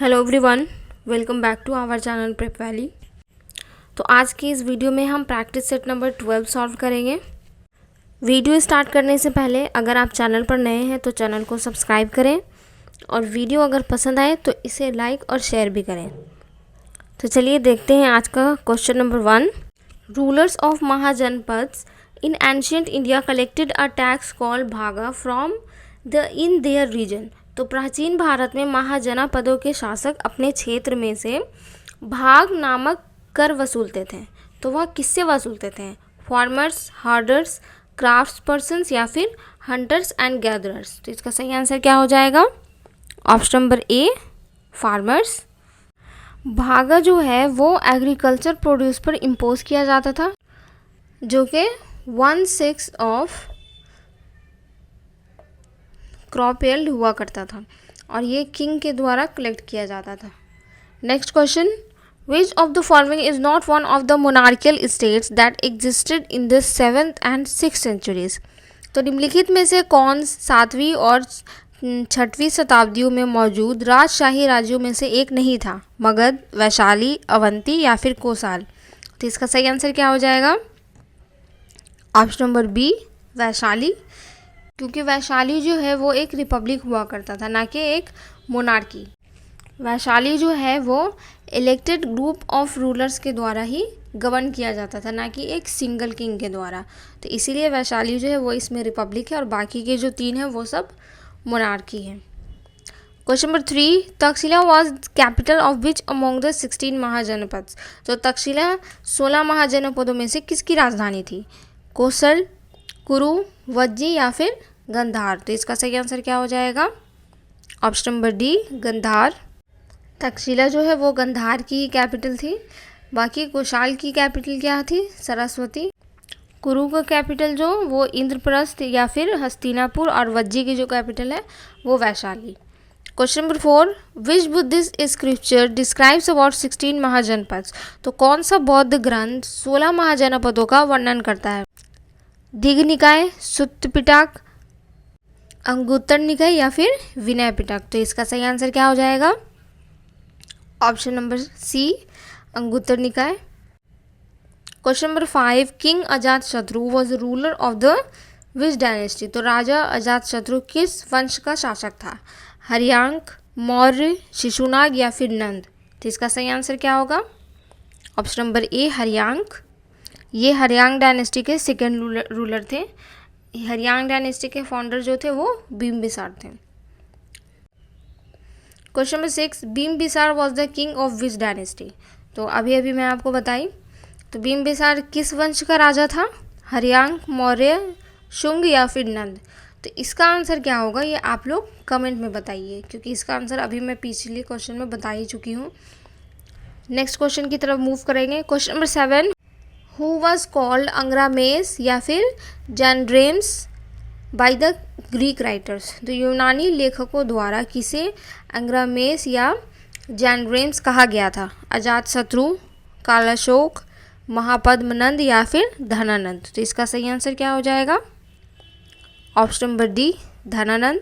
Hello everyone, welcome back to our channel prep valley. तो आज की इस वीडियो में हम प्रैक्टिस सेट नंबर 12 सॉल्व करेंगे। वीडियो स्टार्ट करने से पहले अगर आप चैनल पर नए हैं तो चैनल को सब्सक्राइब करें और वीडियो अगर पसंद आए तो इसे लाइक और शेयर भी करें। तो चलिए देखते हैं आज का question number 1। Rulers of Mahajanapadas in ancient India collected a tax called bhaga from the in their region. तो प्राचीन भारत में महाजनपदों के शासक अपने क्षेत्र में से भाग नामक कर वसूलते थे। तो वह किससे वसूलते थे? फार्मर्स, हार्डर्स, क्राफ्ट्स पर्सन्स या फिर हंटर्स एंड गैदरर्स। तो इसका सही आंसर क्या हो जाएगा? ऑप्शन नंबर ए, फार्मर्स। भागा जो है वो एग्रीकल्चर प्रोड्यूस पर इम्पोज किया जाता था, जो कि 1/6 ऑफ क्रॉप यील्ड हुआ करता था और ये किंग के द्वारा कलेक्ट किया जाता था। Next question, which of the following is not one of the monarchial states that existed in the 7th and 6th centuries। तो निम्नलिखित में से कौन 7वीं और 6वीं शताब्दियों में मौजूद राजशाही राज्यों में से एक नहीं था? मगध, वैशाली, अवंती या फिर कोसाल। तो इसका सही आंसर क्या हो जाएगा? Option number B, Vaishali. क्योंकि वैशाली जो है वो एक रिपब्लिक हुआ करता था, ना कि एक मोनार्की। वैशाली जो है वो इलेक्टेड ग्रुप ऑफ रूलर्स के द्वारा ही गवर्न किया जाता था, ना कि एक सिंगल किंग के द्वारा। तो इसीलिए वैशाली जो है वो इसमें रिपब्लिक है और बाकी के जो 3 हैं वो सब मोनार्की हैं। Question number 3, Takshashila was capital of which among the 16 mahajanapadas. तो तक्षशिला 16 महाजनपदों में से किसकी राजधानी थी? कोसल, कुरु, वज्जी या फिर गंधार। तो इसका सही आंसर क्या हो जाएगा? Option number D, Gandhar. Takshashila जो है वो गंधार की कैपिटल थी। बाकी कोशाल की कैपिटल क्या थी? सरस्वती। कुरु का कैपिटल जो वो इंद्रप्रस्थ या फिर हस्तिनापुर और वज्जी की जो कैपिटल है वो Vaishali. Question number 4, which Buddhist scripture describes about 16 mahajanapadas. तो कौन सा बौद्ध ग्रंथ 16 महाजनपदों का वर्णन करता है? दीघ निकाय, सुत्त पिटक, अंगुत्तर निकाय या फिर विनय पिटक। तो इसका सही आंसर क्या हो जाएगा? ऑप्शन नंबर सी, अंगुत्तर निकाय। Question number 5, king Ajatashatru was ruler of the which dynasty. तो राजा अजातशत्रु किस वंश का शासक था? हर्यांक, मौर्य, शिशुनाग या फिर नंद। तो इसका सही आंसर क्या होगा? Option number A, Haryanka. ये हर्यांक डायनेस्टी के सेकेंड रूलर थे। हर्यांक डायनेस्टी के फाउंडर जो थे वो बिम्बिसार थे। Question number 6, Bimbisara was the king of which dynasty. तो अभी मैं आपको बताई। तो बिम्बिसार किस वंश का राजा था? हर्यांक, मौर्य, शुंग या फिर नंद। तो इसका आंसर क्या होगा ये आप लोग कमेंट में बताइए, क्योंकि इसका आंसर अभी मैं पिछले क्वेश्चन में बता ही चुकी हूँ। नेक्स्ट क्वेश्चन की तरफ मूव करेंगे। Question number 7, who was called Agrammes या फिर Xandrames by the Greek writers. तो यूनानी लेखकों द्वारा किसे अंग्रामेस या जैनड्रेम्स कहा गया था? अजातशत्रु, कालाशोक, महापद्मनंद या फिर धनानंद। तो इसका सही आंसर क्या हो जाएगा? ऑप्शन नंबर डी, धनानंद,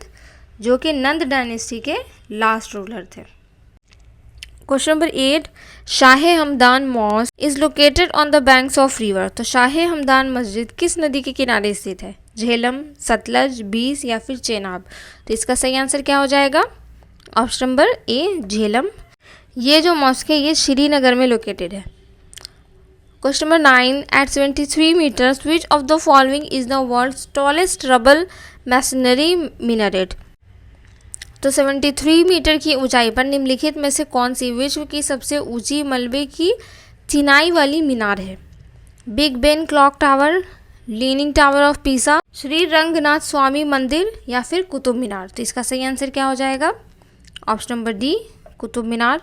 जो कि नंद डायनेस्टी के लास्ट रूलर थे। Question number 8, Shah Hamdan mask is located on the banks of river. तो शाह हमदान मस्जिद किस नदी के किनारे स्थित है? झेलम, सतलज, बीस या फिर चेनाब। तो इसका सही आंसर क्या हो जाएगा? Option number A, Jhelum. ये जो मॉस्क है ये श्रीनगर में लोकेटेड है। Question number 9, at 73 meters which of the following is the world's tallest rubble masonry minaret. तो 73 मीटर की ऊंचाई पर निम्नलिखित में से कौन सी विश्व की सबसे ऊंची मलबे की चिनाई वाली मीनार है? Big Ben clock tower, leaning tower of Pisa, Shri Ranganath स्वामी मंदिर या फिर कुतुब मीनार। तो इसका सही आंसर क्या हो जाएगा? Option number D, Qutub Minar.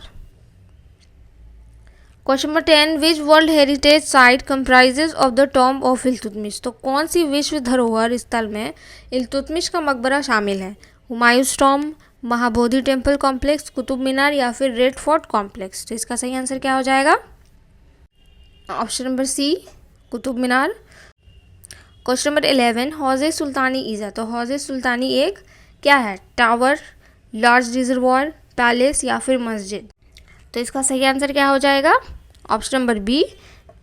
Question number 10, which world heritage site comprises of the tomb of Iltutmish. तो कौन सी विश्व धरोहर स्थल में इल्तुतमिश का मकबरा शामिल है? Humayun's tomb, Mahabodhi temple complex, Qutub Minar या फिर रेड फोर्ट कॉम्प्लेक्स। तो इसका सही आंसर क्या हो जाएगा? ऑप्शन नंबर सी, कुतुब मीनार। क्वेश्चन नंबर 11, हौज़े सुल्तानी ईज़ा। तो हौज़े सुल्तानी एक क्या है? टावर, लार्ज रिजर्वॉयर, पैलेस या फिर मस्जिद। तो इसका सही आंसर क्या हो जाएगा? Option number B,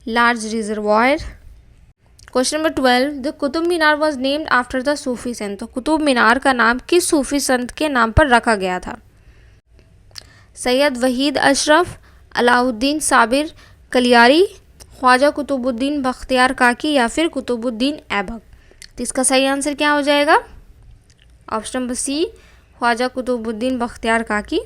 large reservoir. Question number 12, the Qutub Minar was named after the Sufi saint. तो कुतुब मीनार का नाम किस सूफी संत के नाम पर रखा गया था? सैयद वहीद अशरफ, अलाउद्दीन साबिर कलियारी, ख्वाजा कुतुबुद्दीन बख्तियार काकी या फिर कुतुबुद्दीन ऐबक। तो इसका सही आंसर क्या हो जाएगा? Option number C, Khwaja Qutbuddin Bakhtiyar Kaki.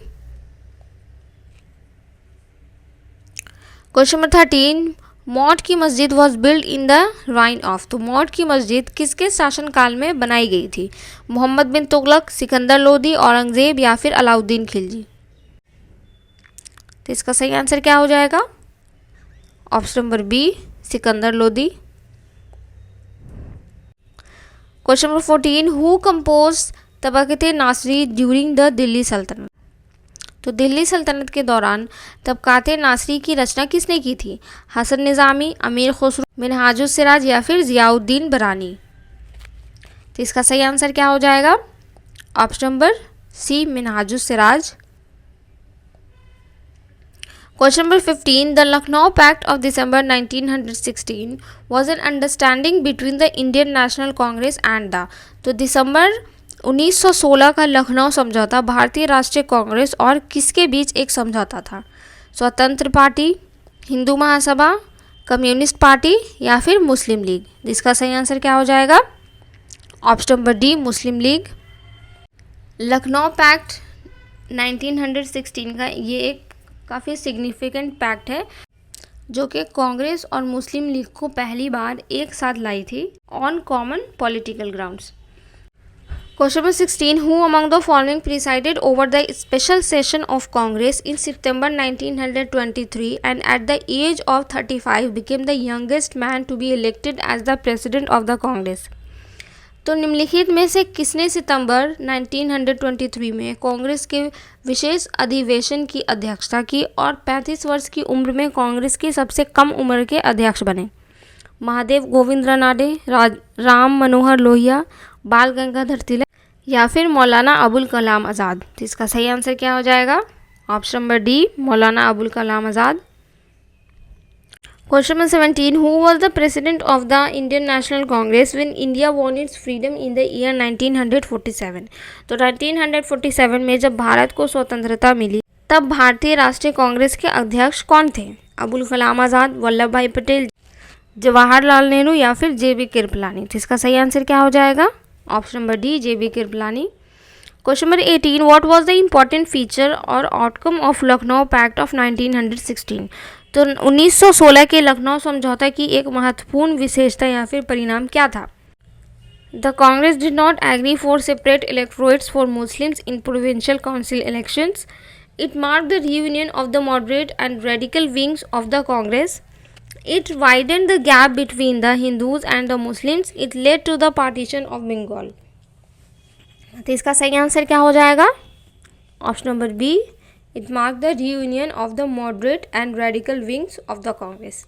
Question number 13, Moth ki Masjid was build in the reign of. तो मौट की मस्जिद किसके शासनकाल में बनाई गई थी? मोहम्मद बिन तुगलक, सिकंदर लोदी, औरंगजेब या फिर अलाउद्दीन खिलजी। तो इसका सही आंसर क्या हो जाएगा? Option number B, Sikandar Lodi. Question number 14, who compose Tabaqat Nasiri during the Delhi सल्तनत। तो दिल्ली सल्तनत के दौरान तबक़ात नासरी की रचना किसने की थी? हसन निज़ामी, अमीर खुसरो, मिनहाजुस सिराज या फिर ज़ियाउद्दीन बरानी। तो इसका सही आंसर क्या हो जाएगा? Option number C, Minhajus Siraj. Question number 15, the Lucknow pact of December 1916 was an understanding between the Indian National Congress and the. तो दिसंबर 1916 का लखनऊ समझौता भारतीय राष्ट्रीय कांग्रेस और किसके बीच एक समझौता था? स्वतंत्र party, Hindu Mahasabha, communist party या फिर मुस्लिम लीग। इसका सही आंसर क्या हो जाएगा? ऑप्शन नंबर डी, मुस्लिम लीग। लखनऊ पैक्ट 1916 का ये एक काफ़ी सिग्निफिकेंट पैक्ट है जो कि कांग्रेस और मुस्लिम लीग को पहली बार एक साथ लाई थी on common political grounds. Question number 16, who among the following presided over the special session of Congress in September 1923 and at the age of 35 became the youngest man to be elected as the president of the Congress. तो निम्नलिखित में से किसने सितंबर 1923 में कांग्रेस के विशेष अधिवेशन की अध्यक्षता की और 35 वर्ष की उम्र में कांग्रेस के सबसे कम उम्र के अध्यक्ष बने? महादेव गोविंद रानाडे, राम मनोहर लोहिया, बाल गंगाधर तिलक या फिर मौलाना अबुल कलाम आज़ाद। तो इसका सही आंसर क्या हो जाएगा? Option number D, Maulana Abul Kalam Azad. Question number 17, who was the president of the Indian National Congress when India won its freedom in the year 1947। तो 1947 में जब भारत को स्वतंत्रता मिली तब भारतीय राष्ट्रीय कांग्रेस के अध्यक्ष कौन थे? अबुल कलाम आज़ाद, वल्लभ भाई पटेल, जवाहरलाल नेहरू या फिर जे.बी. कृपलानी। तो इसका सही आंसर क्या हो जाएगा? Option number D, JB. Kripalani. Question number 18, what was the important feature और outcome of Lucknow pact of 1916। तो 1916 के लखनऊ समझौता की एक महत्वपूर्ण विशेषता या फिर परिणाम क्या था? The Congress did not agree for separate electorates for Muslims in provincial council elections. It marked the reunion of the moderate and radical wings of the Congress. It widened the gap between the Hindus and the Muslims. It led to the partition of Bengal. तो इसका सही answer क्या हो जाएगा? Option number B, it mark the reunion of the moderate and radical wings of the Congress.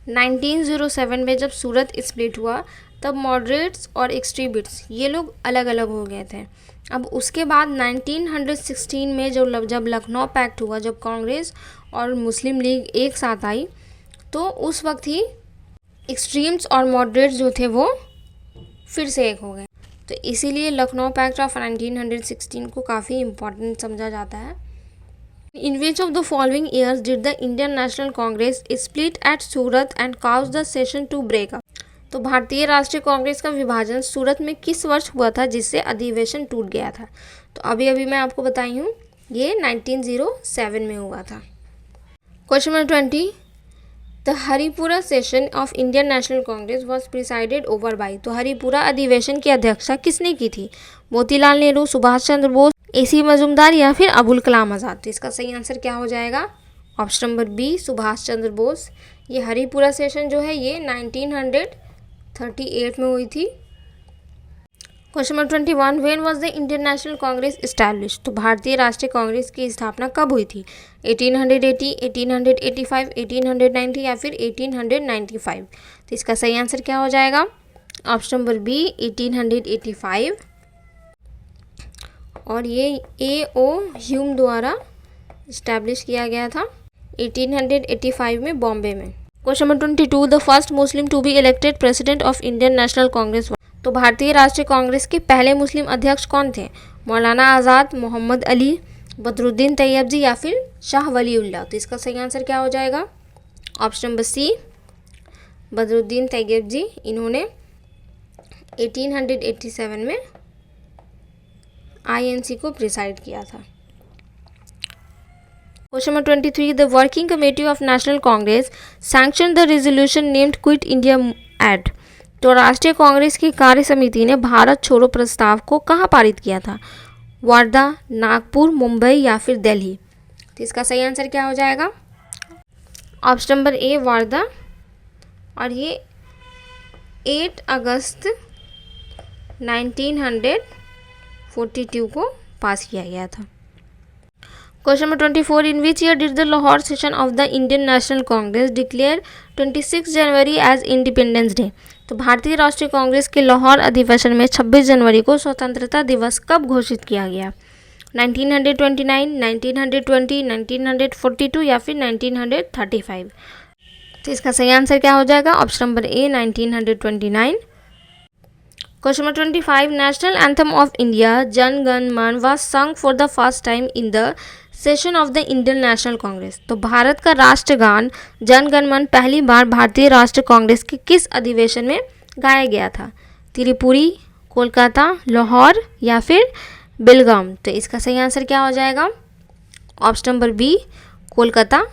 1907 में जब सूरत split हुआ तब मॉडरेट्स और एक्सट्रीमिस्ट्स ये लोग अलग अलग हो गए थे। अब उसके बाद 1916 में जब लखनऊ पैक्ट हुआ, जब कांग्रेस और मुस्लिम लीग एक साथ आई, तो उस वक्त ही एक्सट्रीम्स और मॉडरेट्स जो थे वो फिर से एक हो गए। तो इसीलिए लखनऊ पैक्ट ऑफ 1916 को काफ़ी इम्पोर्टेंट समझा जाता है। In which of the following years did the Indian National Congress split at Surat and cause the session to break up. तो भारतीय राष्ट्रीय कांग्रेस का विभाजन सूरत में किस वर्ष हुआ था जिससे अधिवेशन टूट गया था? तो अभी मैं आपको बताई हूँ, ये 1907 में हुआ था। Question number 20, the Haripura session of Indian National Congress was presided over by. तो हरिपुरा अधिवेशन की अध्यक्षता किसने की थी? मोतीलाल नेहरू, सुभाष चंद्र बोस, ए.सी. मजूमदार या फिर अबुल कलाम आज़ाद। तो इसका सही आंसर क्या हो जाएगा? Option number B, Subhash Chandra Bose. ये हरिपुरा सेशन जो है ये 1938 में हुई थी। Question number 21, when was the Indian National Congress established. तो भारतीय राष्ट्रीय कांग्रेस की स्थापना कब हुई थी? 1880, 1885, 1890 या फिर 1895। तो इसका सही आंसर क्या हो जाएगा? Option number B, 1885। और ये A.O. ह्यूम द्वारा इस्टेब्लिश किया गया था 1885 में बॉम्बे में। Question number 22, the first Muslim to be elected president of Indian National Congress. तो भारतीय राष्ट्रीय कांग्रेस के पहले मुस्लिम अध्यक्ष कौन थे? मौलाना आज़ाद, मोहम्मद अली, बदरुद्दीन तैयब जी या फिर शाह वलीउल्लाह। तो इसका सही आंसर क्या हो जाएगा? Option number C, Badruddin Tyabji. इन्होंने 1887 में INC को प्रिसाइड किया था। Question number 23, the working committee of National Congress sanction the resolution named quit India act. तो राष्ट्रीय कांग्रेस की कार्य समिति ने भारत छोड़ो प्रस्ताव को कहाँ पारित किया था? वार्धा, नागपुर, मुंबई या फिर दिल्ली। तो इसका सही आंसर क्या हो जाएगा? ऑप्शन नंबर ए, वार्धा। और ये 8 अगस्त 1942 को पास किया गया था। Question number 24, in which year did the Lahore session of the Indian National Congress declare 26 January as independence day. तो भारतीय राष्ट्रीय कांग्रेस के लाहौर अधिवेशन में 26 जनवरी को स्वतंत्रता दिवस कब घोषित किया गया? 1929, 1920, 1942 या फिर 1935। तो इसका सही आंसर क्या हो जाएगा? Option number A, 1929। Question number 25, national anthem of India Jana Gana मन वाज संग for the first time in the session of the Indian National Congress. तो भारत का राष्ट्रगान जन गण मन पहली बार भारतीय राष्ट्रीय कांग्रेस के किस अधिवेशन में गाया गया था? त्रिपुरी, कोलकाता, लाहौर या फिर बेलगाम। तो इसका सही आंसर क्या हो जाएगा? Option number B, Kolkata.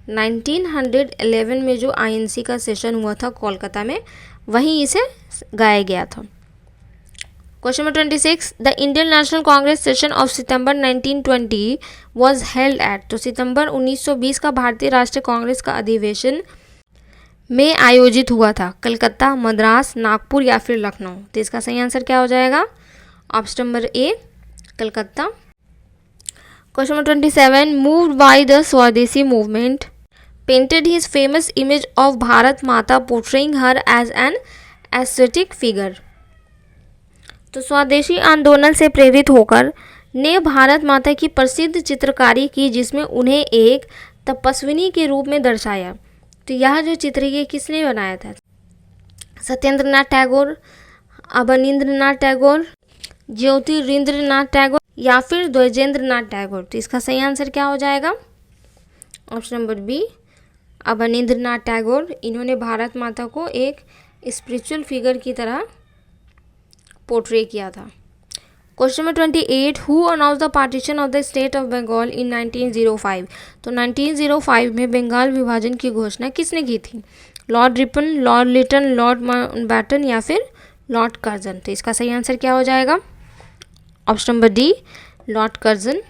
1911 में जो INC का सेशन हुआ था कोलकाता में, वहीं इसे गाया गया था। Question number 26, the Indian National Congress session of September 1920 was held at. तो सितंबर 1920 का भारतीय राष्ट्रीय कांग्रेस का अधिवेशन में आयोजित हुआ था कलकत्ता, मद्रास, नागपुर या फिर लखनऊ। तो इसका सही आंसर क्या हो जाएगा? Option number A, Calcutta. Question number 27, moved by the Swadeshi movement painted his famous image of Bharat Mata portraying her as an aesthetic figure. तो स्वदेशी आंदोलन से प्रेरित होकर ने भारत माता की प्रसिद्ध चित्रकारी की, जिसमें उन्हें एक तपस्विनी के रूप में दर्शाया। तो यह जो चित्र ये किसने बनाया था? सत्येंद्रनाथ टैगोर, अवनींद्रनाथ टैगोर, ज्योतिरिंद्रनाथ टैगोर या फिर द्विजेंद्रनाथ टैगोर। तो इसका सही आंसर क्या हो जाएगा? Option number B, Abanindranath Tagore. इन्होंने भारत माता को एक स्पिरिचुअल फिगर की तरह पोर्ट्रे किया था। Question number 28, who announce the partition of the state of Bengal in 1905। तो 1905 में बंगाल विभाजन की घोषणा किसने की थी? Lord Ripon, Lord Lytton, Lord Mountbatten या फिर लॉर्ड कर्जन। तो इसका सही आंसर क्या हो जाएगा? Option number D, lord Curzon.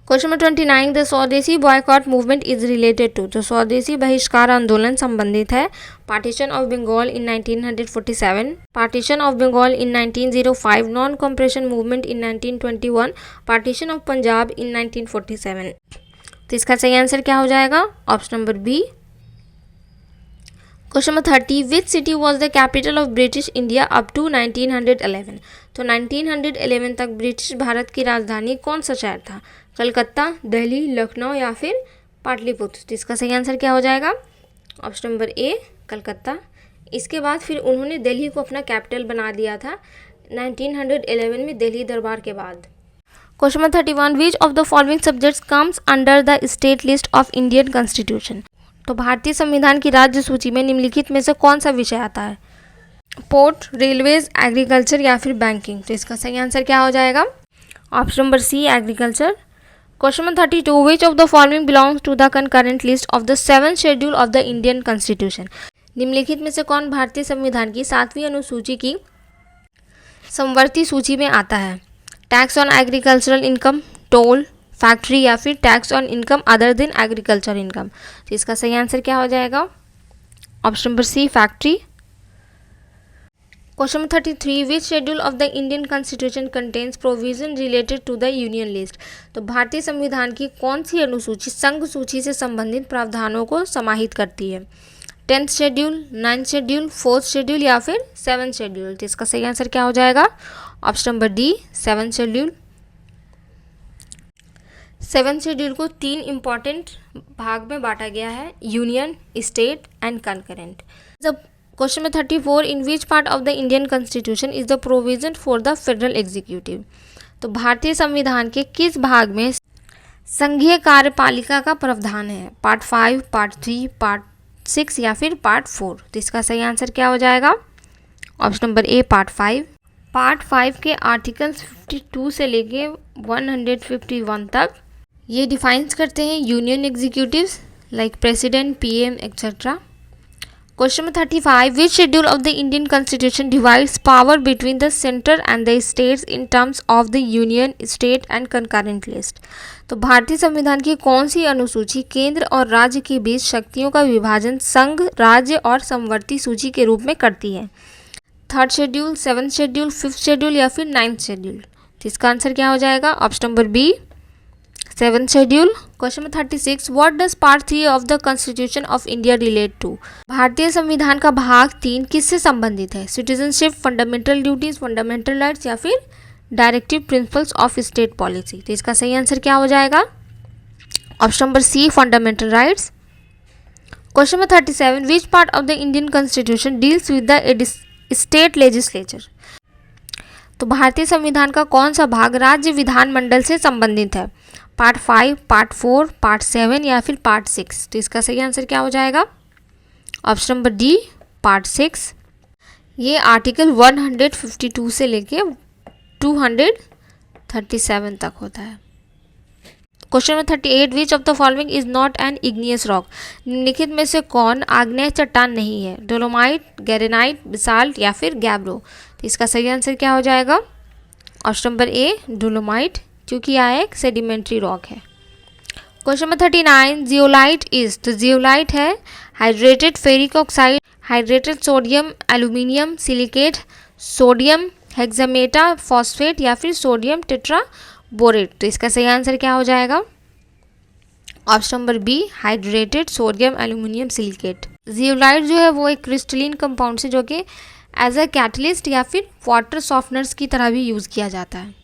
Question number 29, the Swadeshi boycott movement is related to. तो स्वदेशी बहिष्कार आंदोलन संबंधित है partition of Bengal in 1947, partition of Bengal in 1905, non cooperation movement in 1921, partition of Punjab in 1947। तो इसका सही आंसर क्या हो जाएगा? Option number B. Question number 30, which city was the capital of British India up to 1911। तो 1911 तक ब्रिटिश भारत की राजधानी कौन सा शहर था? कलकत्ता, दिल्ली, लखनऊ या फिर पाटलिपुत्र। तो इसका सही आंसर क्या हो जाएगा? Option number A, Calcutta. इसके बाद फिर उन्होंने दिल्ली को अपना कैपिटल बना दिया था 1911 में, दिल्ली दरबार के बाद। Question number 31, which of the following subjects comes under the state list of Indian constitution. तो भारतीय संविधान की राज्य सूची में निम्नलिखित में से कौन सा विषय आता है? पोर्ट, रेलवेज, एग्रीकल्चर या फिर बैंकिंग। तो इसका सही आंसर क्या हो जाएगा? Option number C, agriculture. Question number 32, which of the following belongs to the concurrent list of the 7th schedule of the Indian constitution. निम्नलिखित में से कौन भारतीय संविधान की 7वीं अनुसूची की समवर्ती सूची में आता है? Tax on agricultural income, toll, factory या फिर tax on income other than agriculture income. तो इसका सही आंसर क्या हो जाएगा? Option number C, factory. Question number 33, which schedule of the Indian constitution contains provision related to the union list. तो भारतीय संविधान की कौन सी अनुसूची संघ सूची से संबंधित प्रावधानों को समाहित करती है? 10th schedule, 9th schedule, 4th schedule या फिर 7th शेड्यूल। तो इसका सही आंसर क्या हो जाएगा? Option number D, 7th schedule. Seven schedule को 3 इम्पॉर्टेंट भाग में बांटा गया है, यूनियन, स्टेट एंड कंकरेंट। जब क्वेश्चन में 34, in which part of the Indian constitution is the provision for the federal executive. तो भारतीय संविधान के किस भाग में संघीय कार्यपालिका का प्रावधान है? पार्ट 5, पार्ट 3, पार्ट 6 या फिर पार्ट 4। तो इसका सही आंसर क्या हो जाएगा? ऑप्शन नंबर ए, पार्ट 5। पार्ट 5 के आर्टिकल्स 52 से लेके 151 तक ये डिफाइंस करते हैं union executives like president, PM etcetera. Question में 35, which schedule of the Indian constitution divides power between the centre and the states in terms of the union, state and concurrent list. तो भारतीय संविधान की कौन सी अनुसूची केंद्र और राज्य के बीच शक्तियों का विभाजन संघ, राज्य और समवर्ती सूची के रूप में करती है? Third schedule, seventh schedule, fifth schedule या फिर 9th शेड्यूल। तो इसका आंसर क्या हो जाएगा? Option number B, 7th schedule. Question में 36, what does part 3 of the constitution of India relate to. भारतीय संविधान का भाग 3 किससे संबंधित है? Citizenship, fundamental duties, fundamental rights या फिर directive principles of state policy. तो इसका सही आंसर क्या हो जाएगा? Option number C, fundamental rights. Question में 37, which part of the Indian constitution deals with the state legislature. तो भारतीय संविधान का कौन सा भाग राज्य विधानमंडल से संबंधित है? पार्ट 5, पार्ट 4, पार्ट 7 या फिर पार्ट 6। तो इसका सही आंसर क्या हो जाएगा? Option number D, part 6। ये आर्टिकल 152 से लेके 237 तक होता है। क्वेश्चन में 38, विच of the following is not N igneous rock. निम्नलिखित में से कौन आग्नेय चट्टान नहीं है? डोलोमाइट, ग्रेनाइट, बेसाल्ट या फिर गैब्रो। तो इसका सही आंसर क्या हो जाएगा? ऑप्शन नंबर ए, डोलोमाइट, क्योंकि यह एक सेडिमेंट्री रॉक है। क्वेश्चन में 39, जियोलाइट इज। तो जियोलाइट है hydrated ferric oxide, hydrated sodium aluminium silicate, sodium hexametaphosphate या फिर सोडियम टेट्राबोरेट। तो इसका सही आंसर क्या हो जाएगा? Option number B, hydrated sodium aluminium silicate. Zeolite जो है वो एक क्रिस्टलिन कंपाउंड से जो कि एज अ कैटलिस्ट या फिर वाटर सॉफ्टनर्स की तरह भी यूज़ किया जाता है।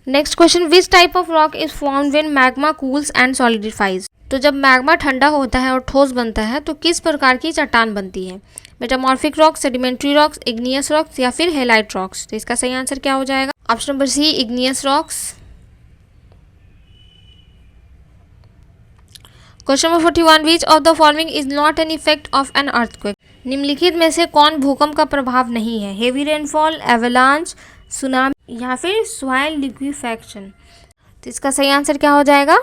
Next question, which type of rock is formed when magma cools and solidifies. तो जब मैग्मा ठंडा होता है और ठोस बनता है तो किस प्रकार की चट्टान बनती है? Metamorphic rocks, sedimentary rocks, igneous rocks या फिर हेलाइट रॉक्स। तो इसका सही आंसर क्या हो जाएगा? Option number C, igneous rocks. Question number 41, which of the following is not an effect of an earthquake. निम्नलिखित में से कौन भूकंप का प्रभाव नहीं है? हेवी रेनफॉल, एवलांच, सुनामी या फिर सॉइल लिक्विफैक्शन। तो इसका सही आंसर क्या हो जाएगा?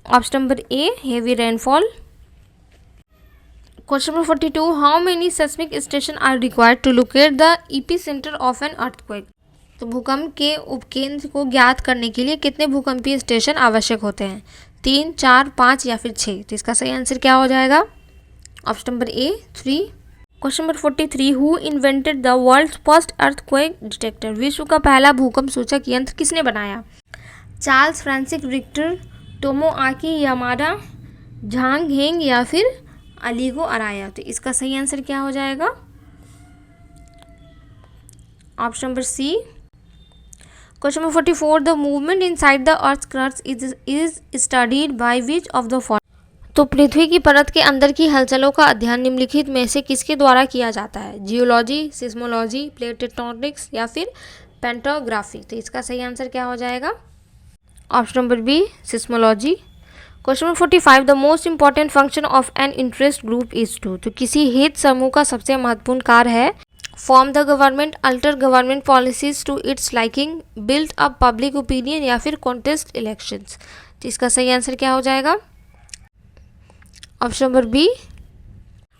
Option number A, heavy rainfall. Question number 42, how many seismic station are required to locate the epicentre of an earthquake. तो भूकंप के उपकेंद्र को ज्ञात करने के लिए कितने भूकंपीय स्टेशन आवश्यक होते हैं? 3, 4, 5 या फिर 6। तो इसका सही आंसर क्या हो जाएगा? Option number A, 3। Question number 43, who invented the world first earthquake detector. विश्व का पहला भूकंप सूचक यंत्र किसने बनाया? Charles Francis Richter, Tomoaki Yamada, Zhang Heng या फिर अलीगो अराया। तो इसका सही आंसर क्या हो जाएगा? Option number C. Question number 44, the movement inside the earth crust is studied by which of the following. तो पृथ्वी की परत के अंदर की हलचलों का अध्ययन निम्नलिखित में से किसके द्वारा किया जाता है? जियोलॉजी, सिस्मोलॉजी, प्लेट टेक्टोनिक्स या फिर पेंटोग्राफी। तो इसका सही आंसर क्या हो जाएगा? Option number B, seismology. Question number 45, the most important function of an interest group is to. तो किसी हित समूह का सबसे महत्वपूर्ण कार्य है form the government, alter government policies to its liking, build up public opinion या फिर कॉन्टेस्ट इलेक्शंस। तो इसका सही आंसर क्या हो जाएगा? Option number B.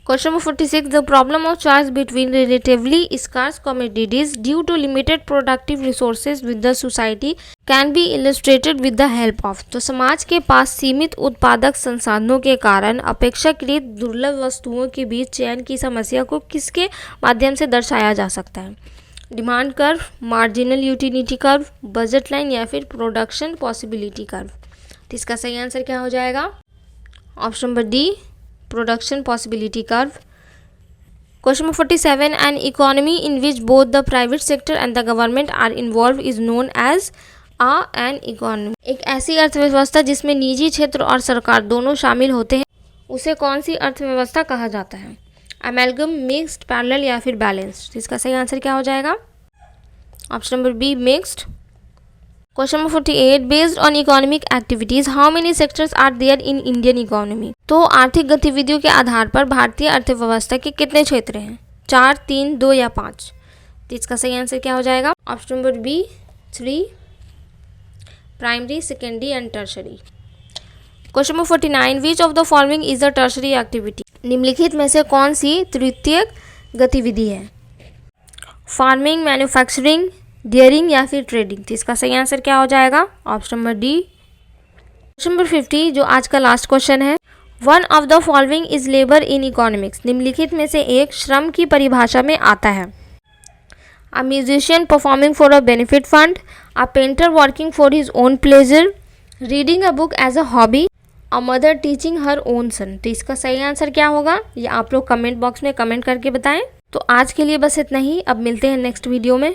Question number 46, the problem of choice between relatively scarce commodities due to limited productive resources with the society can be illustrated with the help of. तो समाज के पास सीमित उत्पादक संसाधनों के कारण अपेक्षाकृत दुर्लभ वस्तुओं के बीच चयन की समस्या को किसके माध्यम से दर्शाया जा सकता है? Demand curve, marginal utility curve, budget line या फिर प्रोडक्शन पॉसिबिलिटी कर्व। तो इसका सही आंसर क्या हो जाएगा? Option number D, production possibility curve. Question number 47, an economy in which both the private sector and the government are involve is known as an economy, एक ऐसी अर्थव्यवस्था जिसमें निजी क्षेत्र और सरकार दोनों शामिल होते हैं, उसे कौन सी अर्थव्यवस्था कहा जाता है? अमेलगम, मिक्स्ड, पैरेलल या फिर बैलेंस्ड? इसका सही आंसर क्या हो जाएगा? Option number B, mixed. Question number 48, based on economic activities how many sectors are there in Indian economy? तो आर्थिक गतिविधियों के आधार पर भारतीय अर्थव्यवस्था के कितने क्षेत्र हैं? 4, 3, 2 या 5? तो इसका सही आंसर क्या हो जाएगा? Option number B, 3, primary, secondary and tertiary. Question number 49, which of the following is a tertiary activity? निम्नलिखित में से कौन सी तृतीयक गतिविधि है? फार्मिंग, मैन्युफैक्चरिंग, डेयरिंग या फिर ट्रेडिंग? तो इसका सही आंसर क्या हो जाएगा? Option number D. Question number 50 जो आज का लास्ट क्वेश्चन है, one of the following is labour in economics? निम्नलिखित में से एक श्रम की परिभाषा में आता है? A musician performing for a benefit fund, a painter working for his own pleasure, reading a book as a hobby, a mother teaching her own son? तो इसका सही आंसर क्या होगा ये आप लोग कमेंट बॉक्स में कमेंट करके बताएं। तो आज के लिए बस इतना ही, अब मिलते हैं नेक्स्ट वीडियो में।